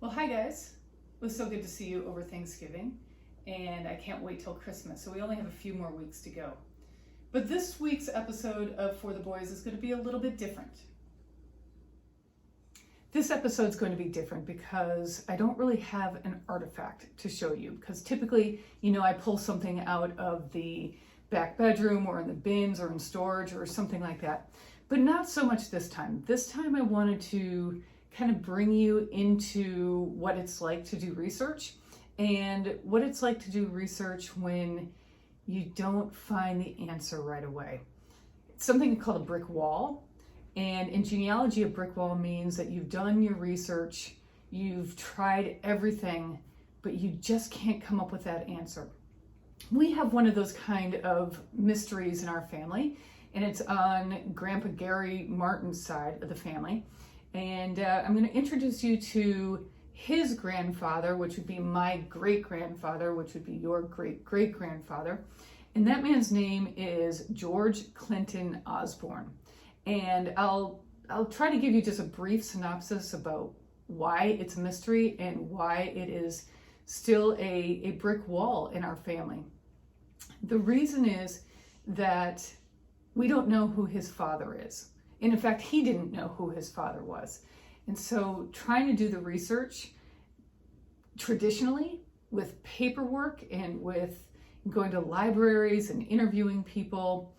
Well, hi guys. It was so good to see you over Thanksgiving, and I can't wait till Christmas. So we only have a few more weeks to go. But this week's episode of For the Boys is going to be a little bit different. This episode is going to be different because I don't really have an artifact to show you, because typically, I pull something out of the back bedroom or in the bins or in storage or something like that. But not so much this time. This time I wanted to kind of bring you into what it's like to do research and what it's like to do research when you don't find the answer right away. It's something called a brick wall. And in genealogy, a brick wall means that you've done your research, you've tried everything, but you just can't come up with that answer. We have one of those kind of mysteries in our family, and it's on Grandpa Gary Martin's side of the family. And I'm going to introduce you to his grandfather, which would be my great-grandfather, which would be your great-great-grandfather. And that man's name is George Clinton Osborne. And I'll try to give you just a brief synopsis about why it's a mystery and why it is still a brick wall in our family. The reason is that we don't know who his father is. And in fact, he didn't know who his father was. And so trying to do the research traditionally with paperwork and with going to libraries and interviewing people,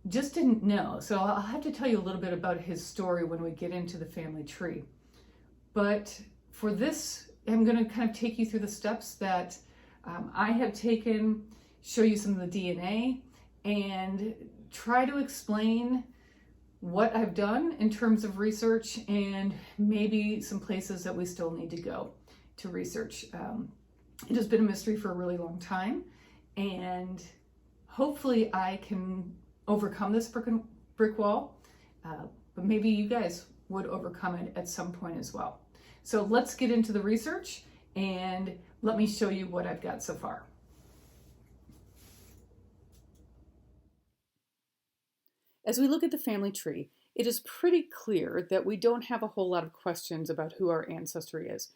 just didn't know. So I'll have to tell you a little bit about his story when we get into the family tree. But for this, I'm going to kind of take you through the steps that I have taken, show you some of the DNA, and try to explain what I've done in terms of research and maybe some places that we still need to go to research. It has been a mystery for a really long time, and hopefully I can overcome this brick wall, but maybe you guys would overcome it at some point as well. So let's get into the research and let me show you what I've got so far. As we look at the family tree, it is pretty clear that we don't have a whole lot of questions about who our ancestry is.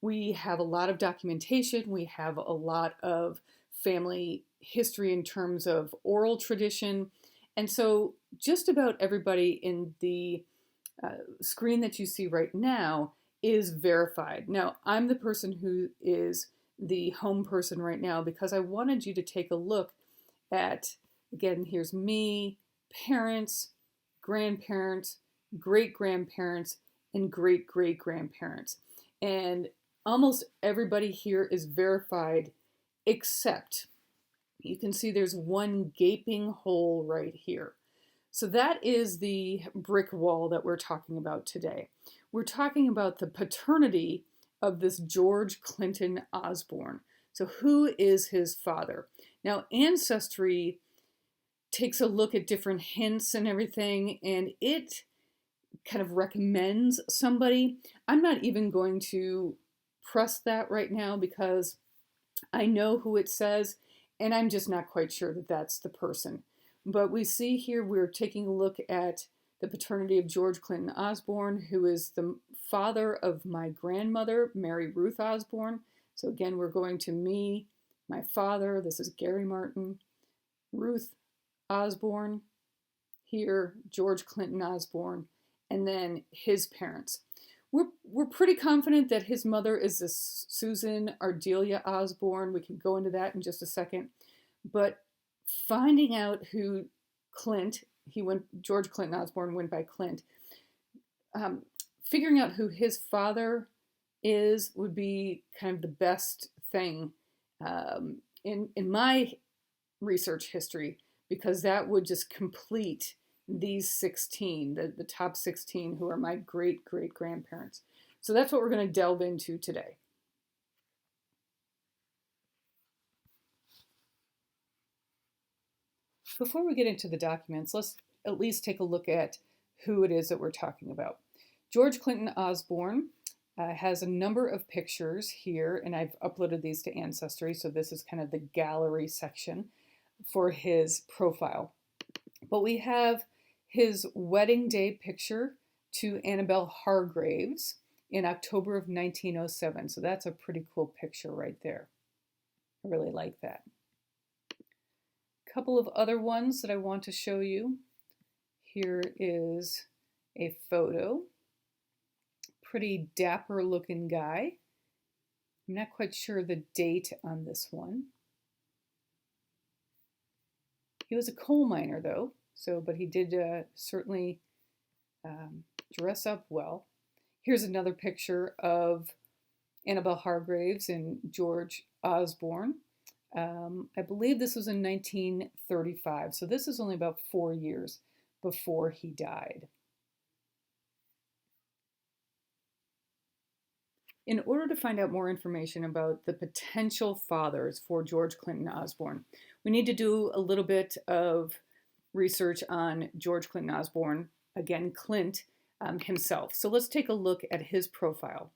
We have a lot of documentation, we have a lot of family history in terms of oral tradition, and so just about everybody in the screen that you see right now is verified. Now, I'm the person who is the home person right now because I wanted you to take a look at, again, here's me, parents, grandparents, great-grandparents, and great-great-grandparents. And almost everybody here is verified except you can see there's one gaping hole right here. So that is the brick wall that we're talking about today. We're talking about the paternity of this George Clinton Osborne. So who is his father? Now, Ancestry takes a look at different hints and everything, and it kind of recommends somebody. I'm not even going to press that right now because I know who it says, and I'm just not quite sure that that's the person. But we see here we're taking a look at the paternity of George Clinton Osborne, who is the father of my grandmother, Mary Ruth Osborne. So again, we're going to me, my father, this is Gary Martin, Ruth Osborne, here George Clinton Osborne, and then his parents. We're pretty confident that his mother is this Susan Ardelia Osborne. We can go into that in just a second. But finding out who George Clinton Osborne went by Clint, figuring out who his father is would be kind of the best thing in my research history, because that would just complete these 16, the top 16 who are my great-great-grandparents. So that's what we're going to delve into today. Before we get into the documents, let's at least take a look at who it is that we're talking about. George Clinton Osborne has a number of pictures here, and I've uploaded these to Ancestry, so this is kind of the gallery section for his profile. But we have his wedding day picture to Annabelle Hargraves in October of 1907. So that's a pretty cool picture right there. I really like that. A couple of other ones that I want to show you. Here is a photo. Pretty dapper looking guy. I'm not quite sure the date on this one. He was a coal miner though, but he did certainly dress up well. Here's another picture of Annabelle Hargraves and George Osborne. I believe this was in 1935, so this is only about 4 years before he died. In order to find out more information about the potential fathers for George Clinton Osborne, we need to do a little bit of research on George Clinton Osborne, again, Clint himself. So let's take a look at his profile.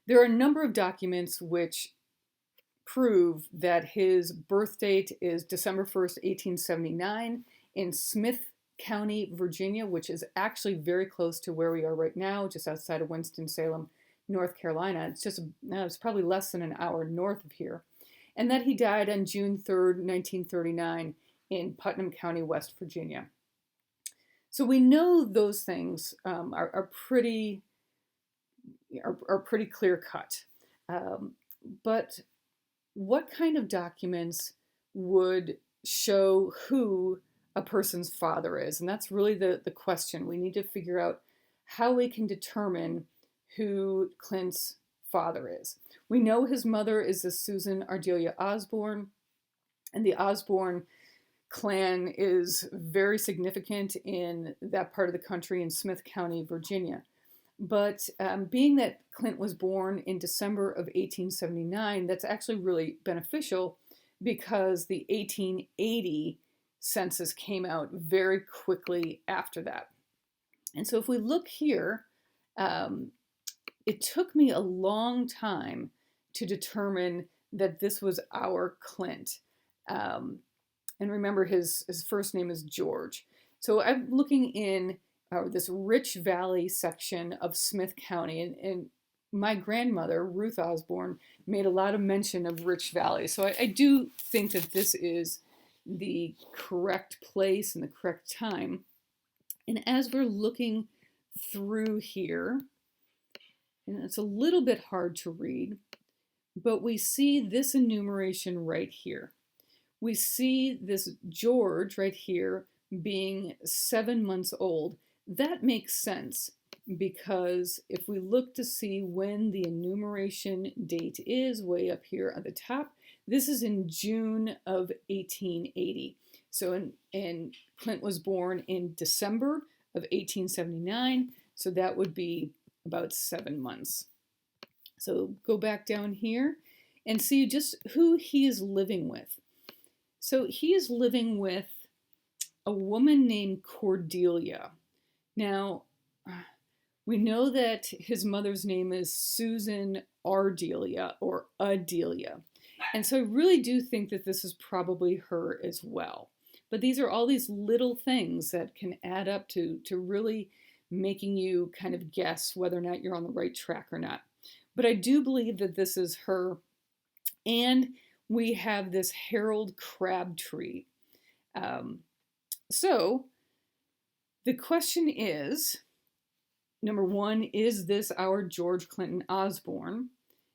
There are a number of documents which prove that his birth date is December 1st, 1879 in Smith County, Virginia, which is actually very close to where we are right now, just outside of Winston-Salem, North Carolina. It's probably less than an hour north of here. And that he died on June 3rd, 1939 in Putnam County, West Virginia. So we know those things are pretty clear cut. But what kind of documents would show who a person's father is? And that's really the question. We need to figure out how we can determine who Clint's father is. We know his mother is the Susan Ardelia Osborne, and the Osborne clan is very significant in that part of the country in Smith County, Virginia. But being that Clint was born in December of 1879, that's actually really beneficial because the 1880 census came out very quickly after that. And so if we look here, it took me a long time to determine that this was our Clint. And remember, his first name is George. So I'm looking in this Rich Valley section of Smith County, and my grandmother, Ruth Osborne, made a lot of mention of Rich Valley. So I do think that this is the correct place and the correct time. And as we're looking through here, and it's a little bit hard to read, but we see this enumeration right here. We see this George right here being 7 months old. That makes sense because if we look to see when the enumeration date is way up here at the top, this is in June of 1880. So and Clint was born in December of 1879, so that would be about 7 months. So go back down here and see just who he is living with. So he is living with a woman named Cordelia. Now, we know that his mother's name is Susan Ardelia or Adelia. And so I really do think that this is probably her as well. But these are all these little things that can add up to really making you kind of guess whether or not you're on the right track or not. But I do believe that this is her. And we have this Harold Crabtree. So the question is, number one, is this our George Clinton Osborne?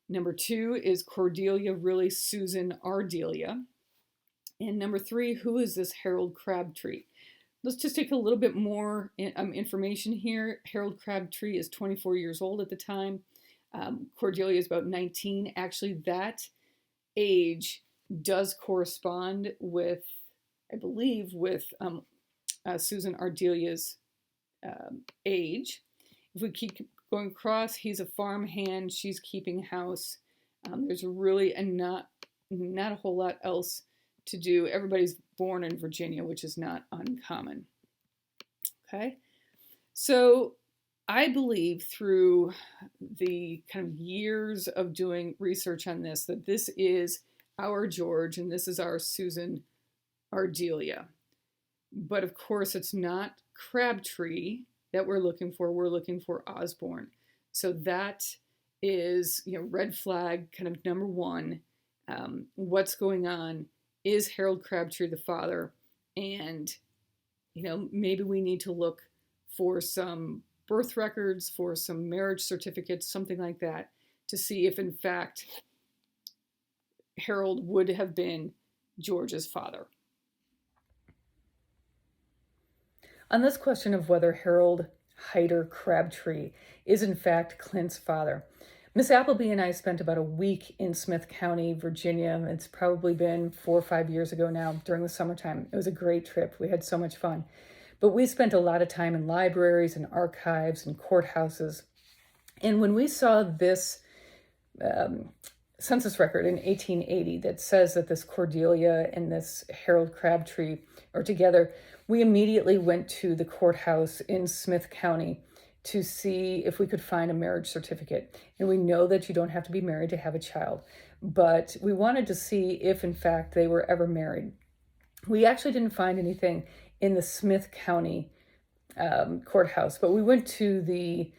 Number two, is Cordelia really Susan Ardelia? And number three, who is this Harold Crabtree? Let's just take a little bit more information here. Harold Crabtree is 24 years old at the time. Cordelia is about 19. Actually, that age does correspond with, I believe, with Susan Ardelia's age. If we keep going across, he's a farmhand, she's keeping house. There's really not a whole lot else to do. Everybody's born in Virginia, which is not uncommon. Okay, so I believe through the kind of years of doing research on this that this is our George and this is our Susan Ardelia. But of course, it's not Crabtree that we're looking for. We're looking for Osborne. So that is, red flag kind of number one. What's going on? Is Harold Crabtree the father? And, maybe we need to look for some birth records, for some marriage certificates, something like that, to see if in fact Harold would have been George's father. On this question of whether Harold Hyder Crabtree is in fact Clint's father, Miss Appleby and I spent about a week in Smith County, Virginia. It's probably been 4 or 5 years ago now, during the summertime. It was a great trip. We had so much fun. But we spent a lot of time in libraries and archives and courthouses. And when we saw this census record in 1880 that says that this Cordelia and this Harold Crabtree are together, we immediately went to the courthouse in Smith County to see if we could find a marriage certificate. And we know that you don't have to be married to have a child, but we wanted to see if in fact they were ever married. We actually didn't find anything in the Smith County courthouse, but we went to the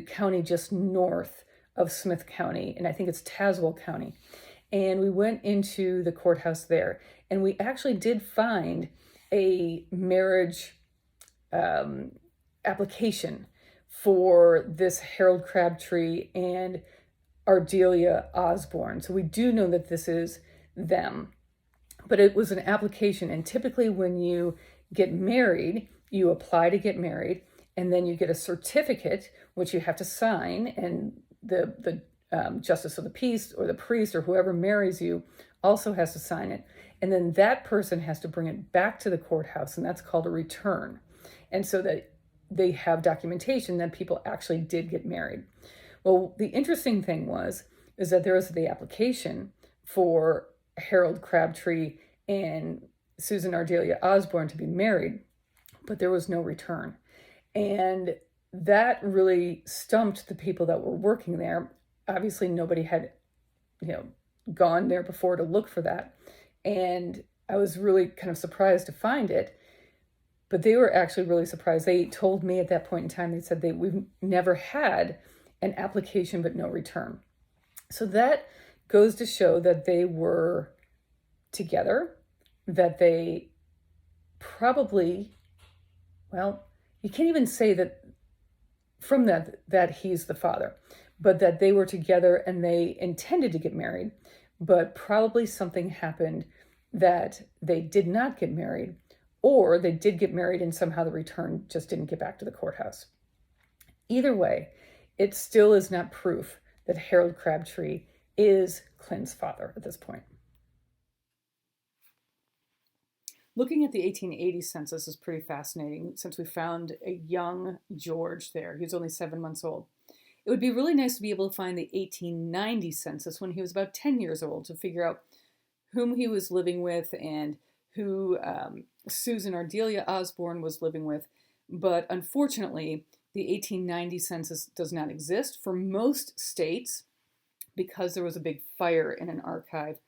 county just north of Smith County, and I think it's Tazewell County. And we went into the courthouse there, and we actually did find a marriage application for this Harold Crabtree and Ardelia Osborne. So we do know that this is them. But it was an application, and typically when you get married, you apply to get married, and then you get a certificate, which you have to sign, and the justice of the peace or the priest or whoever marries you also has to sign it. And then that person has to bring it back to the courthouse, and that's called a return. And so that they have documentation that people actually did get married. Well, the interesting thing is that there was the application for Harold Crabtree and Susan Ardelia Osborne to be married, but there was no return. And that really stumped the people that were working there. Obviously, nobody had, gone there before to look for that. And I was really kind of surprised to find it. But they were actually really surprised. They told me at that point in time, they said we've never had an application but no return. So that goes to show that they were together, that they probably, well, you can't even say that from that he's the father, but that they were together and they intended to get married, but probably something happened that they did not get married, or they did get married and somehow the return just didn't get back to the courthouse. Either way, it still is not proof that Harold Crabtree is Clint's father at this point. Looking at the 1880 census is pretty fascinating, since we found a young George there. He was only 7 months old. It would be really nice to be able to find the 1890 census when he was about 10 years old to figure out whom he was living with and who Susan Ardelia Osborne was living with. But unfortunately, the 1890 census does not exist for most states because there was a big fire in an archive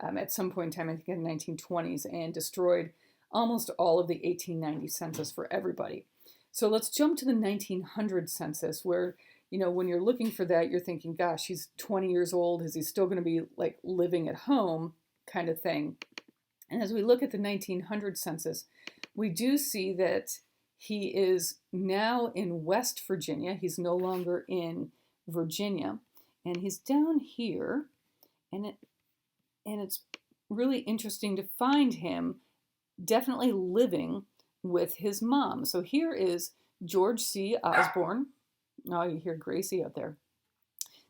at some point in time, I think in the 1920s, and destroyed almost all of the 1890 census for everybody. So let's jump to the 1900 census where, when you're looking for that, you're thinking, gosh, he's 20 years old. Is he still going to be like living at home kind of thing? And as we look at the 1900 census, we do see that he is now in West Virginia. He's no longer in Virginia. And he's down here. And it's really interesting to find him definitely living with his mom. So here is George C. Osborne. Oh, you hear Gracie out there.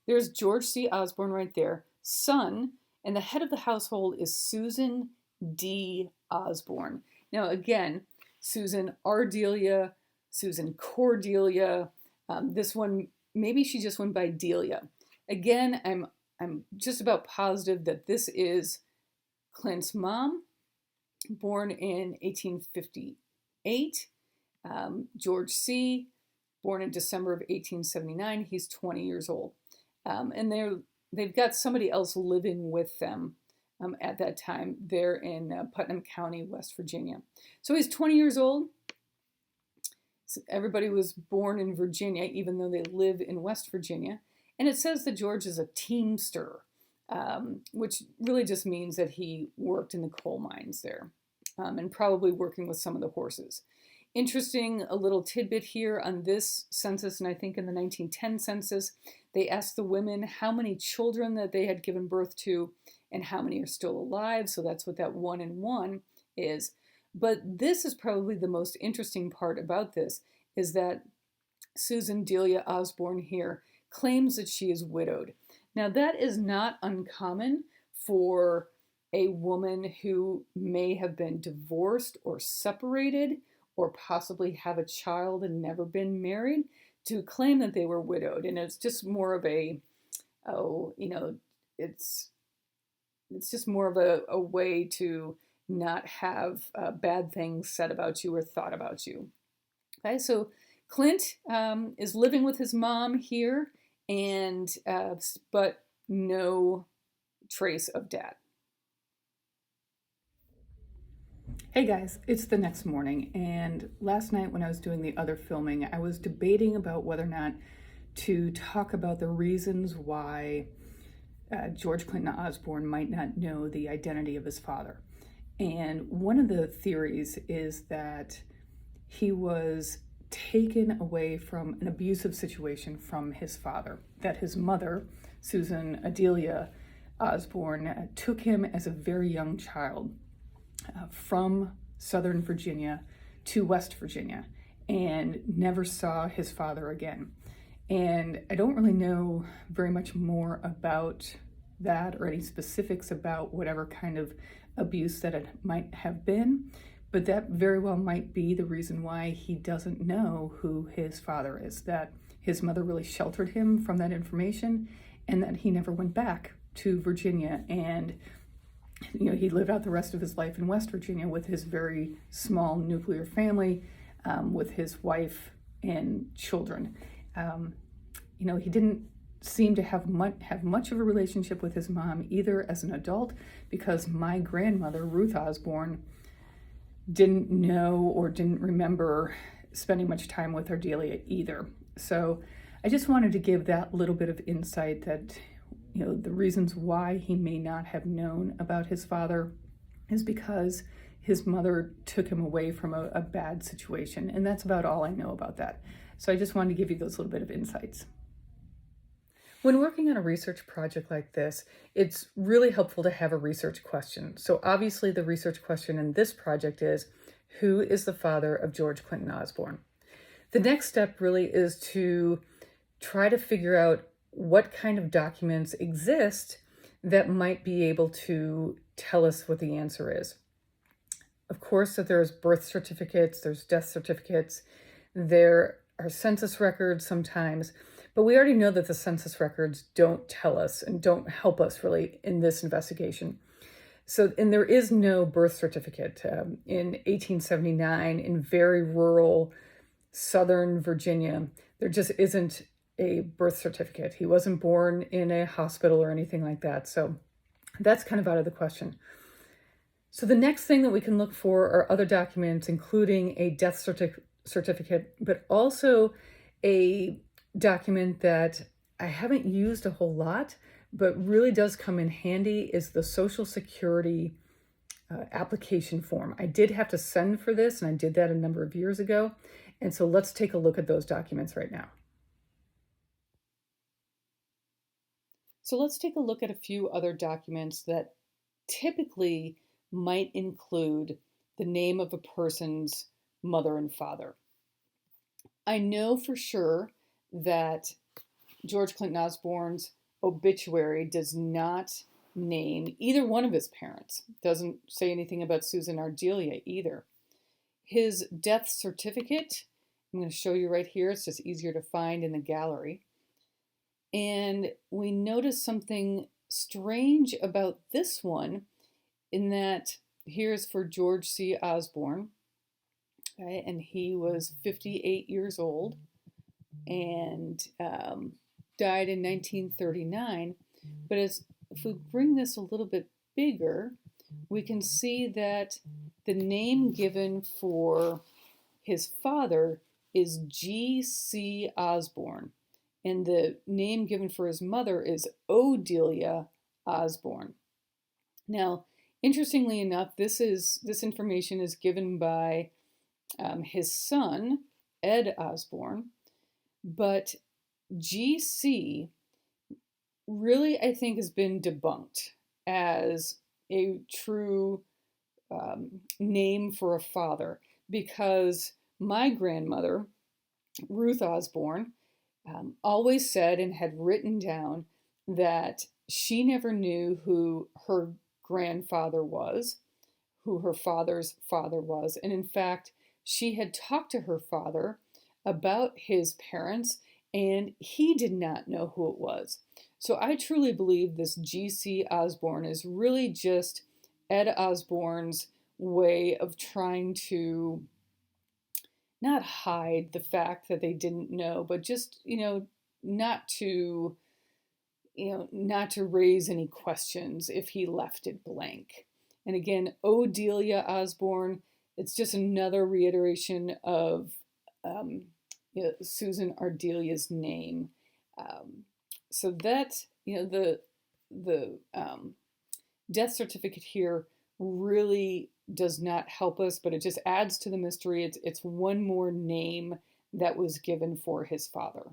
There's George C. Osborne right there, son, and the head of the household is Susan D. Osborne. Now, again, Susan Ardelia, Susan Cordelia. This one, maybe she just went by Delia. Again, I'm just about positive that this is Clint's mom, born in 1858. George C., born in December of 1879. He's 20 years old. And they've got somebody else living with them at that time. They're in Putnam County, West Virginia. So he's 20 years old. Everybody was born in Virginia, even though they live in West Virginia. And it says that George is a teamster, which really just means that he worked in the coal mines there, and probably working with some of the horses. Interesting, a little tidbit here on this census, and I think in the 1910 census, they asked the women how many children that they had given birth to and how many are still alive. So that's what that 1 and 1 is. But this is probably the most interesting part about this, is that Susan Delia Osborne here claims that she is widowed. Now that is not uncommon for a woman who may have been divorced or separated or possibly have a child and never been married to claim that they were widowed. And it's just more of a, it's just more of a way to not have bad things said about you or thought about you. Okay, so Clint is living with his mom here, and but no trace of dad. Hey guys, it's the next morning, and last night when I was doing the other filming, I was debating about whether or not to talk about the reasons why George Clinton Osborne might not know the identity of his father. And one of the theories is that he was taken away from an abusive situation from his father, that his mother, Susan Adelia Osborne, took him as a very young child from Southern Virginia to West Virginia and never saw his father again. And I don't really know very much more about that or any specifics about whatever kind of abuse that it might have been, but that very well might be the reason why he doesn't know who his father is, that his mother really sheltered him from that information and that he never went back to Virginia. And he lived out the rest of his life in West Virginia with his very small nuclear family, with his wife and children. He didn't seem to have much of a relationship with his mom either as an adult, because my grandmother, Ruth Osborne, didn't know or didn't remember spending much time with Ardelia either. So I just wanted to give that little bit of insight that the reasons why he may not have known about his father is because his mother took him away from a bad situation. And that's about all I know about that. So I just wanted to give you those little bit of insights. When working on a research project like this, it's really helpful to have a research question. So obviously the research question in this project is, who is the father of George Clinton Osborne? The next step really is to try to figure out what kind of documents exist that might be able to tell us what the answer is. Of course, that there's birth certificates, there's death certificates, there are census records sometimes, but we already know that the census records don't tell us and don't help us really in this investigation. And there is no birth certificate. In 1879, in very rural Southern Virginia, there just isn't a birth certificate. He wasn't born in a hospital or anything like that. So that's kind of out of the question. So the next thing that we can look for are other documents, including a death certificate, but also a document that I haven't used a whole lot, but really does come in handy, is the Social Security application form. I did have to send for this, and I did that a number of years ago. And so let's take a look at those documents right now. So let's take a look at a few other documents that typically might include the name of a person's mother and father. I know for sure that George Clinton Osborne's obituary does not name either one of his parents. Doesn't say anything about Susan Ardelia either. His death certificate, I'm going to show you right here. It's just easier to find in the gallery. And we notice something strange about this one, in that here's for George C. Osborne, okay, and he was 58 years old and died in 1939. But if we bring this a little bit bigger, we can see that the name given for his father is G.C. Osborne, and the name given for his mother is Odelia Osborne. Now, interestingly enough, this information is given by his son, Ed Osborne, but GC really, I think, has been debunked as a true name for a father, because my grandmother, Ruth Osborne, always said and had written down that she never knew who her grandfather was, who her father's father was. And in fact, she had talked to her father about his parents, and he did not know who it was. So I truly believe this G.C. Osborne is really just Ed Osborne's way of trying to not hide the fact that they didn't know, but just, not to, not to raise any questions if he left it blank. And again, Odelia Osborne, it's just another reiteration of Susan Ardelia's name. So that, the death certificate here really does not help us, but it just adds to the mystery. It's one more name that was given for his father.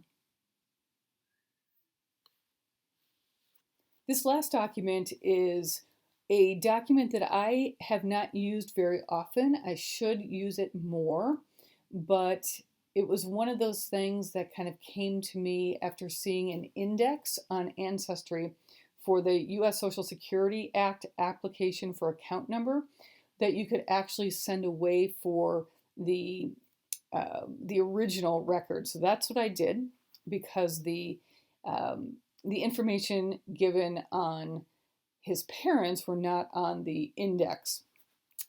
This last document is a document that I have not used very often. I should use it more, but it was one of those things that kind of came to me after seeing an index on Ancestry for the U.S. Social Security Act application for account number that you could actually send away for the original record. So that's what I did, because the information given on his parents were not on the index.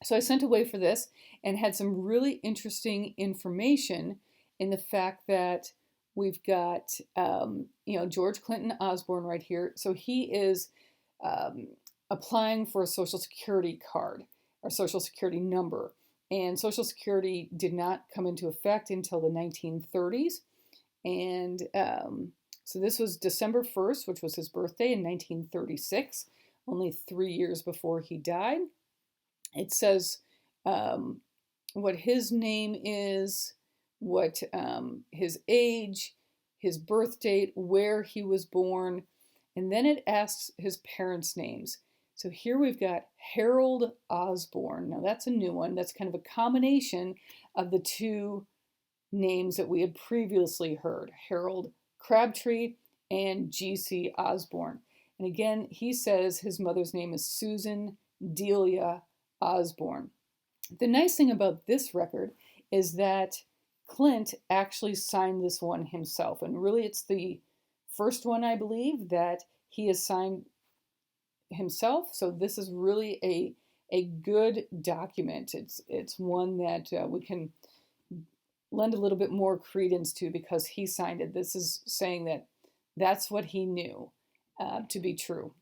So I sent away for this and had some really interesting information in the fact that we've got, George Clinton Osborne right here. So he is applying for a Social Security card or Social Security number. And Social Security did not come into effect until the 1930s. And so this was December 1st, which was his birthday in 1936, only 3 years before he died. It says what his name is, what his age, his birth date, where he was born, and then it asks his parents' names. So here we've got Harold Osborne. Now that's a new one. That's kind of a combination of the two names that we had previously heard, Harold Crabtree and G.C. Osborne. And again, he says his mother's name is Susan Delia Osborne. The nice thing about this record is that Clint actually signed this one himself. And really, it's the first one, I believe, that he has signed himself. So this is really a good document. It's one that we can lend a little bit more credence to because he signed it. This is saying that that's what he knew to be true.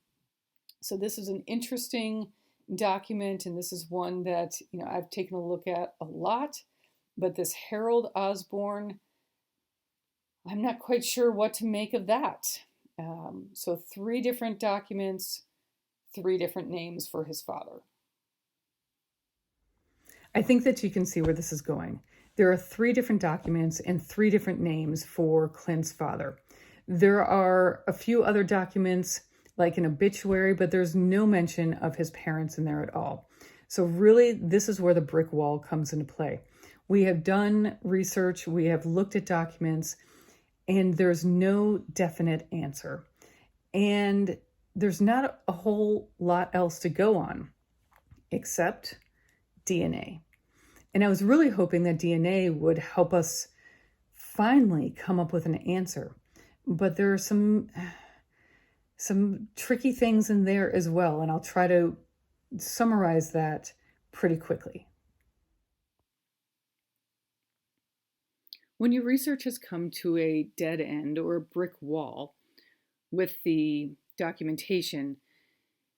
So this is an interesting document, and this is one that I've taken a look at a lot. But this Harold Osborne, I'm not quite sure what to make of that. So 3 different documents, 3 different names for his father. I think that you can see where this is going. There are 3 different documents and 3 different names for Clint's father. There are a few other documents like an obituary, but there's no mention of his parents in there at all. So really, this is where the brick wall comes into play. We have done research, we have looked at documents, and there's no definite answer. And there's not a whole lot else to go on except DNA. And I was really hoping that DNA would help us finally come up with an answer. But there are some tricky things in there as well, and I'll try to summarize that pretty quickly. When your research has come to a dead end or a brick wall with the documentation,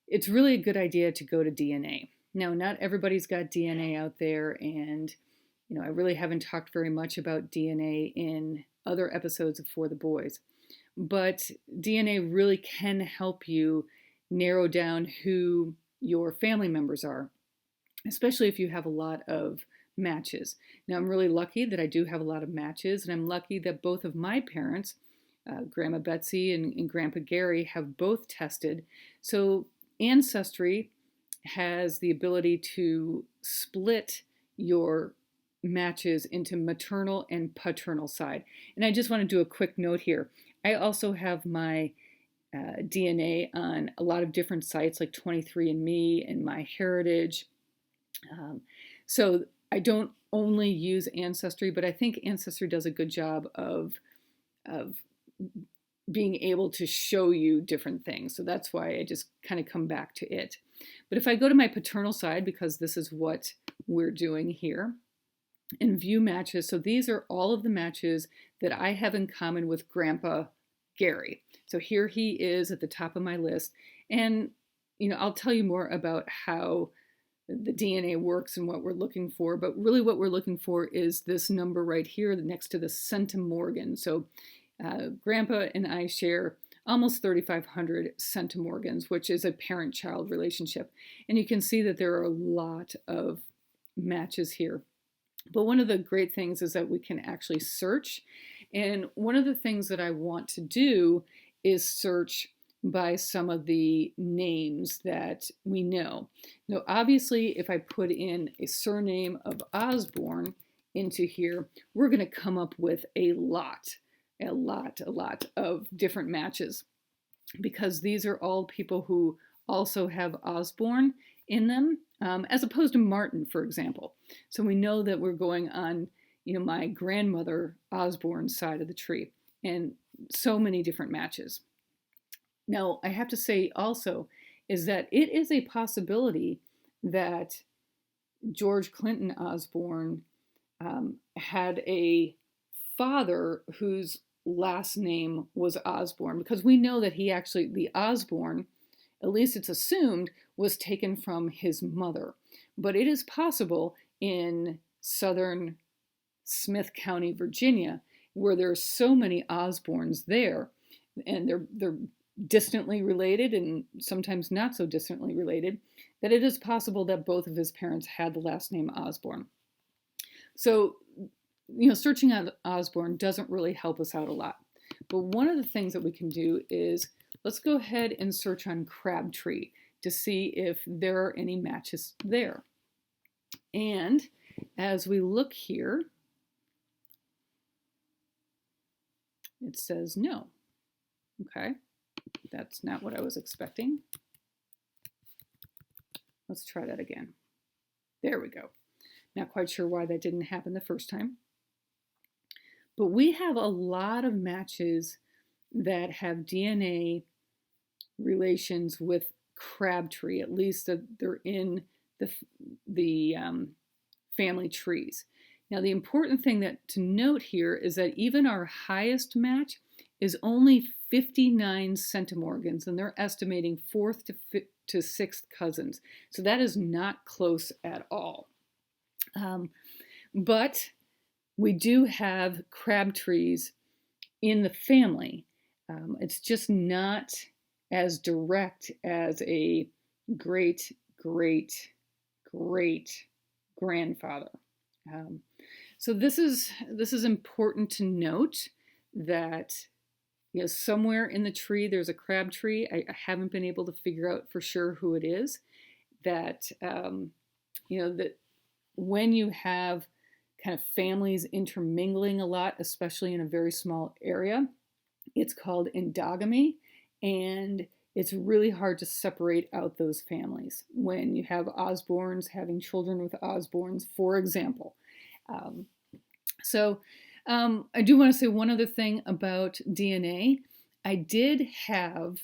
it's really a good idea to go to DNA. Now, not everybody's got DNA out there, and I really haven't talked very much about DNA in other episodes of For the Boys, but DNA really can help you narrow down who your family members are, especially if you have a lot of matches. Now, I'm really lucky that I do have a lot of matches, and I'm lucky that both of my parents, Grandma Betsy and Grandpa Gary, have both tested. So Ancestry has the ability to split your matches into maternal and paternal side. And I just want to do a quick note here. I also have my DNA on a lot of different sites like 23andMe and MyHeritage. So I don't only use Ancestry, but I think Ancestry does a good job of being able to show you different things. So that's why I just kind of come back to it. But if I go to my paternal side, because this is what we're doing here, and view matches, so these are all of the matches that I have in common with Grandpa Gary. So here he is at the top of my list. And, I'll tell you more about how the DNA works and what we're looking for, but really what we're looking for is this number right here next to the centimorgan. So Grandpa and I share almost 3,500 centimorgans, which is a parent-child relationship. And you can see that there are a lot of matches here. But one of the great things is that we can actually search. And one of the things that I want to do is search by some of the names that we know. Now, obviously, if I put in a surname of Osborne into here, we're going to come up with a lot of different matches, because these are all people who also have Osborne in them, as opposed to Martin, for example. So we know that we're going on, my grandmother Osborne's side of the tree, and so many different matches. Now, I have to say also is that it is a possibility that George Clinton Osborne had a father whose last name was Osborne, because we know that the Osborne, at least it's assumed, was taken from his mother. But it is possible in southern Smith County, Virginia, where there are so many Osbornes there, and they're distantly related and sometimes not so distantly related, that it is possible that both of his parents had the last name Osborne. So, searching out Osborne doesn't really help us out a lot. But one of the things that we can do is, let's go ahead and search on Crabtree to see if there are any matches there. And as we look here, it says no. Okay, that's not what I was expecting. Let's try that again. There we go. Not quite sure why that didn't happen the first time. But we have a lot of matches that have DNA relations with Crabtree, at least that they're in the family trees. Now, the important thing to note here is that even our highest match is only 59 centimorgans, and they're estimating fourth to sixth cousins. So that is not close at all. But we do have Crabtrees in the family. It's just not as direct as a great grandfather. So this is important to note that somewhere in the tree there's a Crabtree. I haven't been able to figure out for sure who it is. That that when you have kind of families intermingling a lot, especially in a very small area, it's called endogamy, and it's really hard to separate out those families when you have Osbornes having children with Osbornes, for example. I do want to say one other thing about DNA. I did have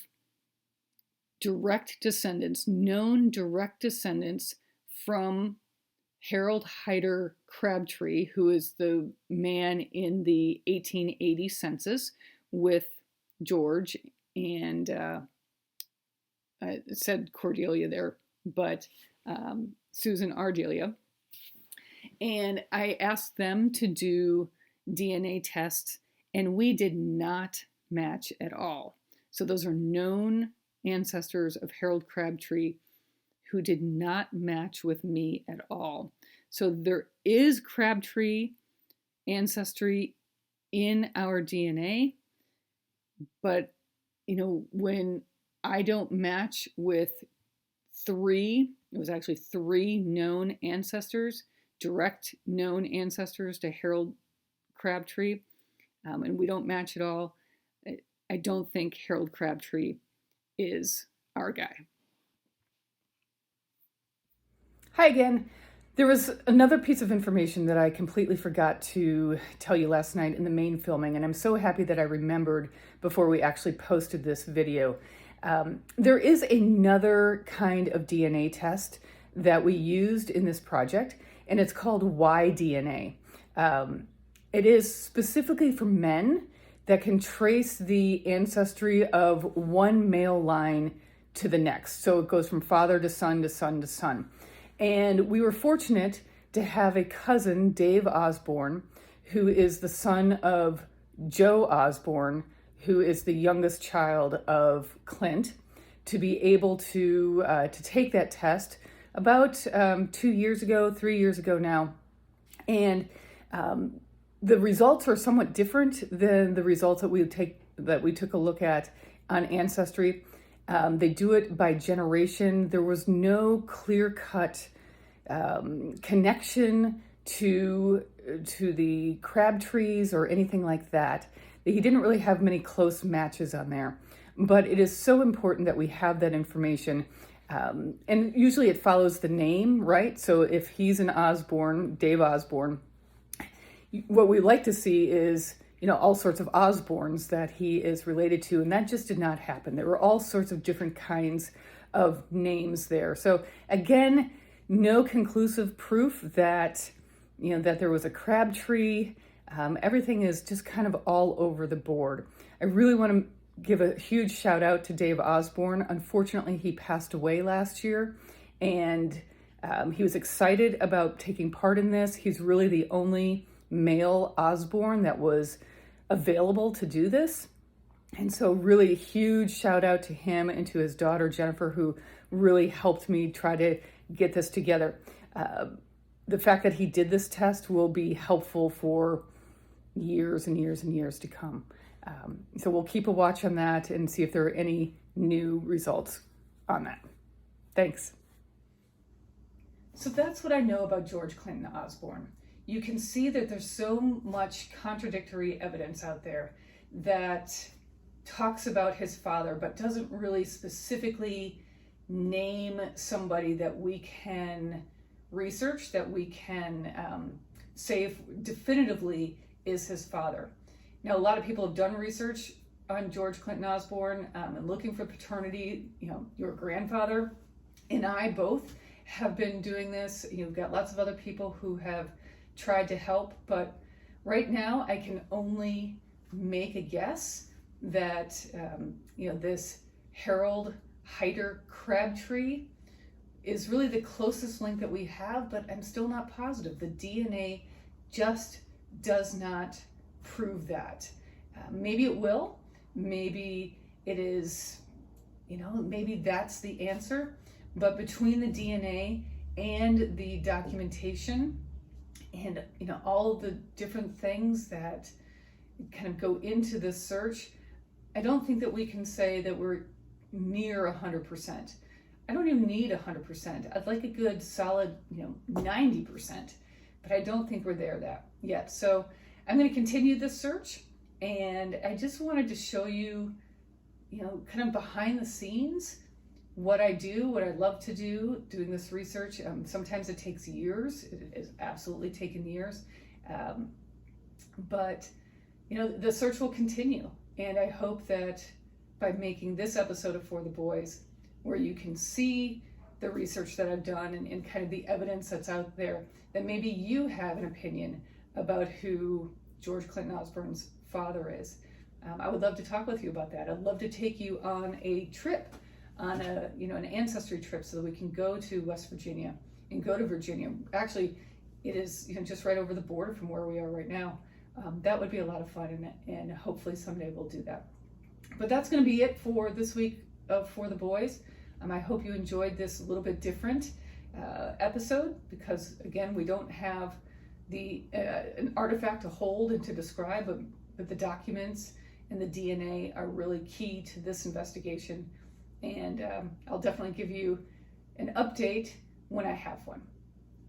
known direct descendants from Harold Hyder Crabtree, who is the man in the 1880 census with George, and it said Cordelia there, but Susan Ardelia. And I asked them to do DNA tests, and we did not match at all. So those are known ancestors of Harold Crabtree who did not match with me at all. So there is Crabtree ancestry in our DNA, but when I don't match with three known ancestors, direct known ancestors to Harold Crabtree, and we don't match at all, I don't think Harold Crabtree is our guy. Hi again. There was another piece of information that I completely forgot to tell you last night in the main filming, and I'm so happy that I remembered before we actually posted this video. There is another kind of DNA test that we used in this project, and it's called Y-DNA. It is specifically for men that can trace the ancestry of one male line to the next. So it goes from father to son to son to son. And we were fortunate to have a cousin, Dave Osborne, who is the son of Joe Osborne, who is the youngest child of Clint, to be able to take that test about 3 years ago now. And the results are somewhat different than the results that we took a look at on Ancestry. They do it by generation. There was no clear-cut connection to the Crabtrees or anything like that. He didn't really have many close matches on there. But it is so important that we have that information. And usually it follows the name, right? So if he's an Osborne, Dave Osborne, what we like to see is all sorts of Osbornes that he is related to, and that just did not happen. There were all sorts of different kinds of names there. So again, no conclusive proof that that there was a Crabtree. Everything is just kind of all over the board. I really want to give a huge shout out to Dave Osborne. Unfortunately, he passed away last year, and he was excited about taking part in this. He's really the only male Osborne that was available to do this. And so really a huge shout out to him and to his daughter, Jennifer, who really helped me try to get this together. The fact that he did this test will be helpful for years and years and years to come. So we'll keep a watch on that and see if there are any new results on that. Thanks. So that's what I know about George Clinton Osborne. You can see that there's so much contradictory evidence out there that talks about his father, but doesn't really specifically name somebody that we can research, that we can say definitively is his father. Now, a lot of people have done research on George Clinton Osborne and looking for paternity. Your grandfather and I both have been doing this. You've got lots of other people who have tried to help, but right now I can only make a guess that this Harold Hyder Crabtree is really the closest link that we have, but I'm still not positive. The DNA just does not prove that. Maybe it will. Maybe it is, maybe that's the answer. But between the DNA and the documentation and all of the different things that kind of go into this search, I don't think that we can say that we're near 100%. I don't even need 100%. I'd like a good solid 90%, but I don't think we're there yet. So I'm going to continue this search, and I just wanted to show you kind of behind the scenes what I do, what I love to do doing this research. Sometimes it takes years. It has absolutely taken years. But the search will continue. And I hope that by making this episode of For the Boys, where you can see the research that I've done and kind of the evidence that's out there, that maybe you have an opinion about who George Clinton Osborne's father is. I would love to talk with you about that. I'd love to take you on a trip, on an ancestry trip, so that we can go to West Virginia and go to Virginia. Actually, it is just right over the border from where we are right now. That would be a lot of fun, and hopefully someday we'll do that. But that's going to be it for this week of For the Boys. I hope you enjoyed this little bit different episode, because again, we don't have an artifact to hold and to describe, but the documents and the DNA are really key to this investigation. And I'll definitely give you an update when I have one.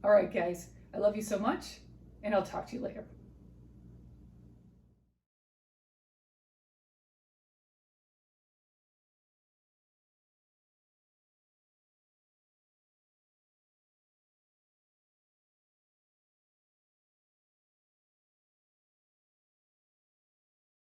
All right, guys, I love you so much, and I'll talk to you later.